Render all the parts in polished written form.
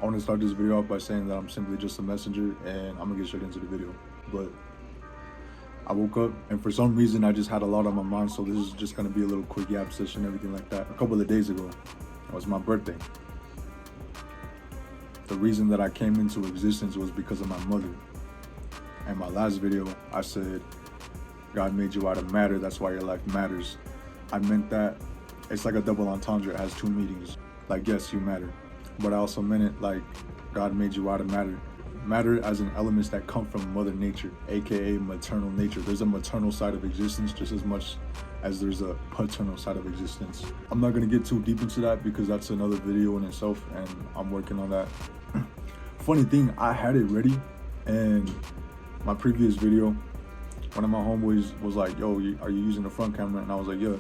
I want to start this video off by saying that I'm simply just a messenger and I'm gonna get straight into the video. But I woke up and for some reason I just had a lot on my mind, so this is just gonna be a little quick yap session, everything like that. A couple of days ago, it was my birthday. The reason that I came into existence was because of my mother. In my last video, I said, God made you out of matter, that's why your life matters. I meant that it's like a double entendre, it has two meanings. Like, yes, you matter. But I also meant it like God made you out of matter. Matter as in elements that come from Mother Nature, aka maternal nature. There's a maternal side of existence just as much as there's a paternal side of existence. I'm not gonna get too deep into that because that's another video in itself and I'm working on that. Funny thing, I had it ready, and my previous video, one of my homeboys was like, yo, are you using the front camera? And I was like, yeah.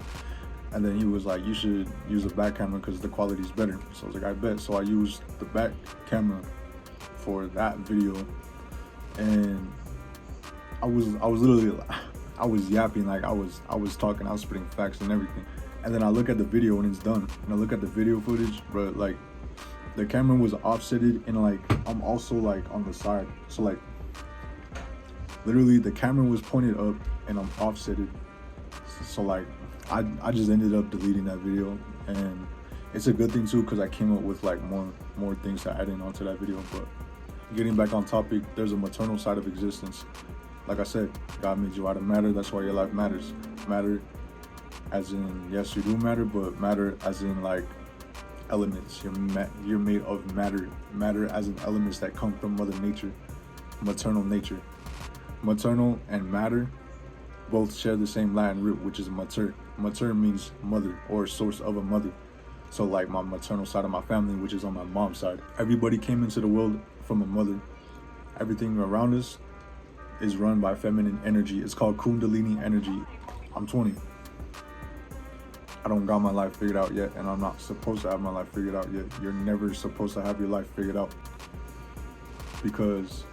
And then he was like, you should use a back camera because the quality is better. So I was like, I bet. So I used the back camera for that video, and I was literally, I was yapping, like I was talking, I was spitting facts and everything. And then I look at the video when it's done, and I look at the video footage, but like the camera was offsetted, and like I'm also like on the side, so like literally the camera was pointed up and I'm offsetted. So like I just ended up deleting that video, and it's a good thing too because I came up with like more things to add in onto that video. But getting back on topic, there's a maternal side of existence. Like I said, God made you out of matter, that's why your life matters. Matter as in, yes, you do matter, but matter as in like elements. You're made of matter. Matter as in elements that come from Mother Nature, maternal nature. Maternal and matter both share the same Latin root, which is mater. Mater means mother or source of a mother. So like my maternal side of my family, which is on my mom's side, everybody came into the world from a mother. Everything around us is run by feminine energy. It's called Kundalini energy. I'm 20. I don't got my life figured out yet, and I'm not supposed to have my life figured out yet. You're never supposed to have your life figured out, because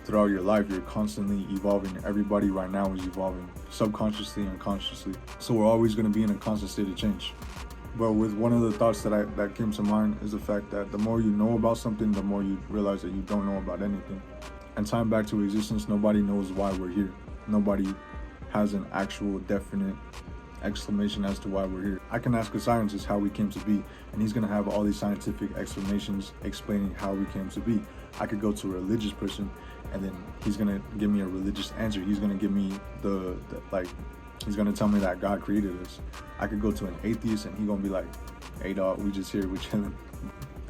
throughout your life, you're constantly evolving. Everybody right now is evolving, subconsciously and consciously. So we're always going to be in a constant state of change. But with one of the thoughts that came to mind is the fact that the more you know about something, the more you realize that you don't know about anything. And time back to existence, nobody knows why we're here. Nobody has an actual definite explanation as to why we're here. I can ask a scientist how we came to be, and he's going to have all these scientific explanations explaining how we came to be. I could go to a religious person, and then he's going to give me a religious answer. He's going to give me he's going to tell me that God created us. I could go to an atheist and he's going to be like, hey dog, we just here, we chilling.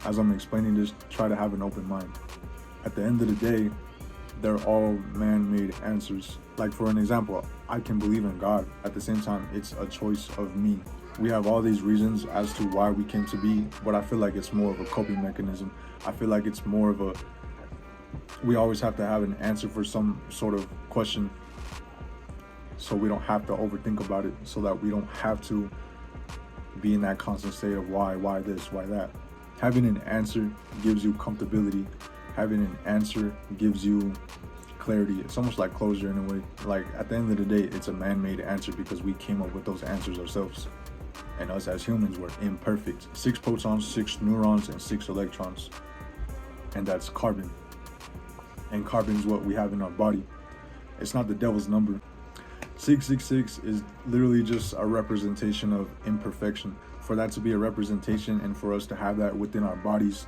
As I'm explaining this, try to have an open mind. At the end of the day, they're all man-made answers. Like for an example, I can believe in God. At the same time, it's a choice of me. We have all these reasons as to why we came to be, but I feel like it's more of a coping mechanism. I feel like it's more of we always have to have an answer for some sort of question, so we don't have to overthink about it, so that we don't have to be in that constant state of why this, why that. Having an answer gives you comfortability. Having an answer gives you clarity. It's almost like closure in a way. Like at the end of the day, it's a man-made answer because we came up with those answers ourselves. And us as humans were imperfect. 6 protons, 6 neurons, and 6 electrons. And that's carbon. And carbon is what we have in our body. It's not the devil's number. 666 is literally just a representation of imperfection. For that to be a representation and for us to have that within our bodies,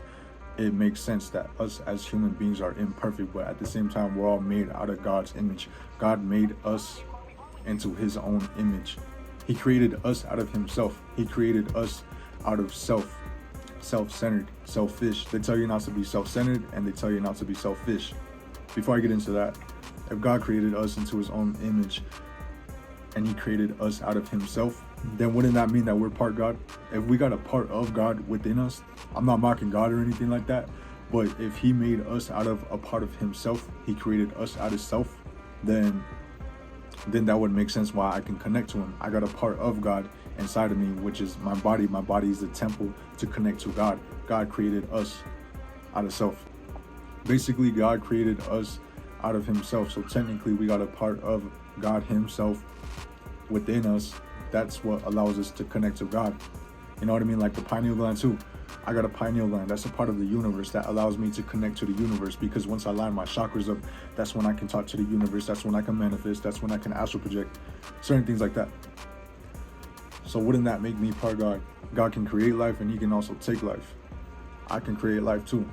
it makes sense that us as human beings are imperfect, but at the same time, we're all made out of God's image. God made us into his own image. He created us out of himself. He created us out of self-centered, selfish. They tell you not to be self-centered, and they tell you not to be selfish. Before I get into that, if God created us into his own image, and he created us out of himself, then wouldn't that mean that we're part God? If we got a part of God within us, I'm not mocking God or anything like that, but if he made us out of a part of himself, he created us out of self, then that would make sense why I can connect to him. I got a part of God inside of me, which is my body. My body is the temple to connect to God. God created us out of self. Basically, God created us out of himself, so technically we got a part of God himself within us. That's what allows us to connect to God. You know what I mean? Like the pineal gland too. I got a pineal gland. That's a part of the universe that allows me to connect to the universe, because once I line my chakras up, that's when I can talk to the universe. That's when I can manifest. That's when I can astral project. Certain things like that. So wouldn't that make me part God? God can create life and he can also take life. I can create life too.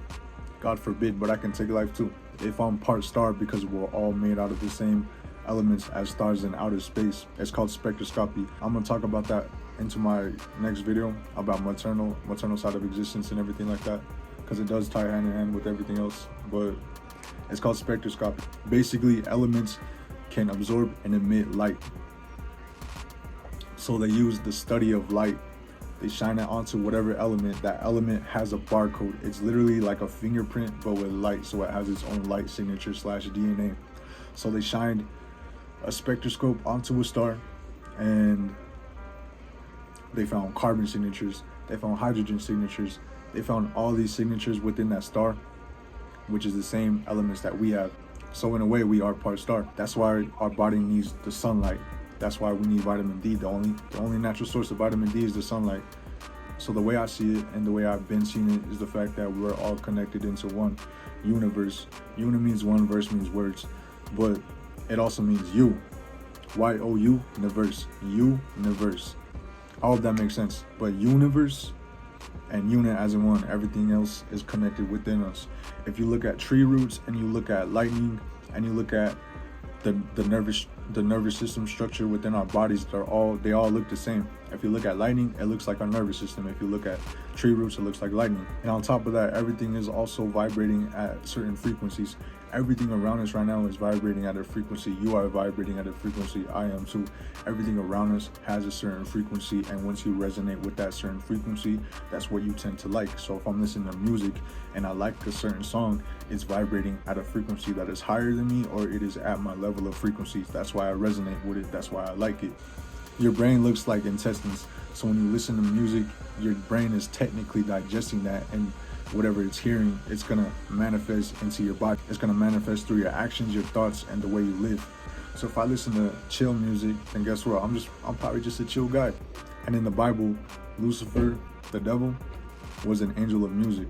God forbid, but I can take life too. If I'm part star, because we're all made out of the same elements as stars in outer space. It's called spectroscopy. I'm gonna talk about that into my next video about maternal side of existence and everything like that, because it does tie hand in hand with everything else. But it's called spectroscopy. Basically, elements can absorb and emit light. So they use the study of light. They shine it onto whatever element. That element has a barcode. It's literally like a fingerprint, but with light. So it has its own light signature / DNA. So they shined a spectroscope onto a star, and they found carbon signatures. They found hydrogen signatures. They found all these signatures within that star, which is the same elements that we have. So in a way, we are part star. That's why our body needs the sunlight. That's why we need vitamin D. The only natural source of vitamin D is the sunlight. So the way I see it, and the way I've been seeing it, is the fact that we're all connected into one universe. Uni means one, verse means words, but it also means you. Y-O-U, universe. Universe. All of that makes sense. But universe and unit as in one, everything else is connected within us. If you look at tree roots and you look at lightning and you look at the nervous system structure within our bodies, they all look the same. If you look at lightning, it looks like our nervous system. If you look at tree roots, it looks like lightning. And on top of that, everything is also vibrating at certain frequencies. Everything around us right now is vibrating at a frequency. You are vibrating at a frequency. I am too. Everything around us has a certain frequency, and once you resonate with that certain frequency, that's what you tend to like. So if I'm listening to music and I like a certain song, it's vibrating at a frequency that is higher than me, or it is at my level of frequencies. That's why I resonate with it. That's why I like it. Your brain looks like intestines. So when you listen to music, your brain is technically digesting that, and whatever it's hearing, it's gonna manifest into your body. It's gonna manifest through your actions, your thoughts, and the way you live. So if I listen to chill music, then guess what? I'm probably just a chill guy. And in the Bible, Lucifer, the devil, was an angel of music.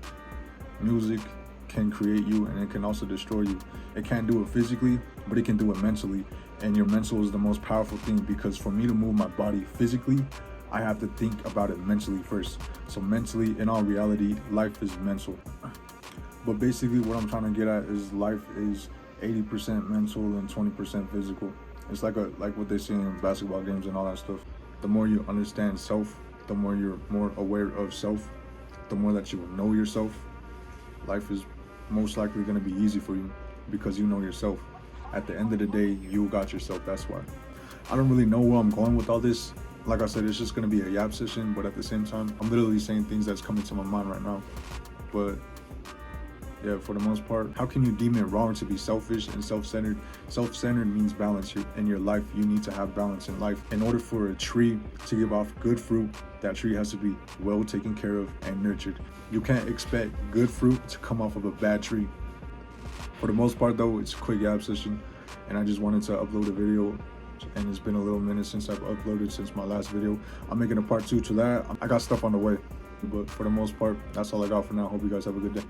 Music can create you, and it can also destroy you. It can't do it physically, but it can do it mentally. And your mental is the most powerful thing, because for me to move my body physically, I have to think about it mentally first. So mentally, in all reality, life is mental. But basically what I'm trying to get at is life is 80% mental and 20% physical. It's like what they say in basketball games and all that stuff. The more you understand self, the more you're more aware of self, the more that you know yourself, life is most likely going to be easy for you, because you know yourself. At the end of the day, you got yourself. That's why. I don't really know where I'm going with all this. Like I said, it's just going to be a yap session, but at the same time, I'm literally saying things that's coming to my mind right now. But yeah, for the most part, how can you deem it wrong to be selfish and self-centered? Self-centered means balance. In your life, you need to have balance in life. In order for a tree to give off good fruit, that tree has to be well taken care of and nurtured. You can't expect good fruit to come off of a bad tree. For the most part though, it's a quick yap session, and I just wanted to upload a video, and it's been a little minute since I've uploaded since my last video. I'm making a part 2 to that. I got stuff on the way, but for the most part, that's all I got for now. Hope you guys have a good day.